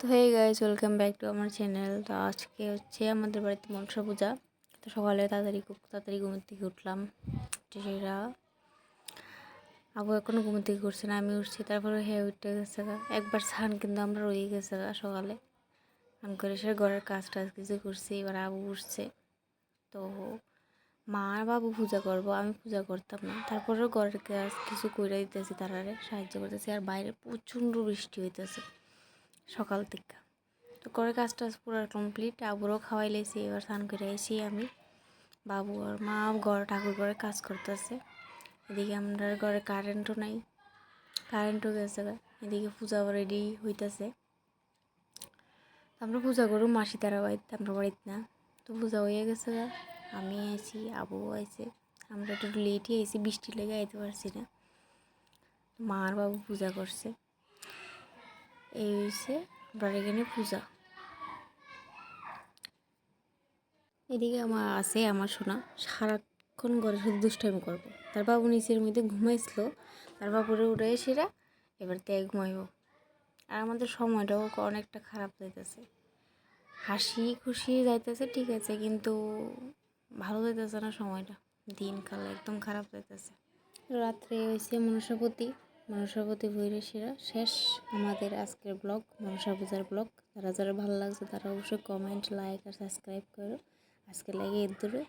তো hey guys, welcome back to আমার channel. তো আজকে হচ্ছে আমাদের বাড়িতে মনসা পূজা। তো সকালে খুব তাড়াতাড়ি ঘুম থেকে উঠলাম। সেটা আবু এখনও ঘুম থেকে উঠছে না, আমি উঠছি। তারপরে উঠে গেছে একবার স্নান, কিন্তু আমরা রয়ে গেছে সকালে স্নান করে সে ঘরের কাজ টাজ কিছু করছি। এবার আবু উঠছে, তো মা আর বাবু পূজা করবো, আমি পূজা করতাম না। তারপরেও ঘরের কাজ কিছু করে দিতেছি, তারারে সাহায্য করতেছি। আর বাইরে প্রচণ্ড বৃষ্টি হইতেছে সকাল থেকে। তো করে কাজ টাজ পুরো কমপ্লিট, আবুরও খাওয়াই লেছি। এবার স্নান করে এসেছি আমি, বাবু আর মা ঘরে ঠাকুর ঘরে কাজ করতেছে। এদিকে আমরা ঘরে কারেন্টও নাই, কারেন্টও গেছে। এদিকে পূজা রেডি হইতেছে। আমরা পূজা করু মাসি তারা বাড়িতে, আমরা বাড়িতে না। তো পূজা হয়ে গেছে, আমি আইছি, আবুও আইছে। আমরা একটু লেটই আইছি, বৃষ্টি লেগে আইতে পারছি না। মা আর বাবু পূজা করছে। এই হয়েছে আমরা এখানে পূজা। এদিকে আমার শোনা সারাক্ষণ ঘরে শুধু দুষ্টামি করবো। তার বাবু নিচের মধ্যে ঘুমাইছিল, তার বাবুরে উঠে সেরা এবার তাই ঘুমাইব। আর আমাদের সময়টাও অনেকটা খারাপ যাইতেছে, হাসি খুশি যাইতেছে ঠিক আছে, কিন্তু ভালো যাইতেছে না সময়টা। দিনকাল একদম খারাপ যাইতেছে। রাত্রে হয়েছে মনসাপতি বইরে সেরা শেষ আমাদের আজকের ব্লগ, মনসা পূজার ব্লগ। যারা যারা ভালো লাগছে তারা অবশ্যই কমেন্ট, লাইক আর সাবস্ক্রাইব করো। আজকে লাগে এর দূরে।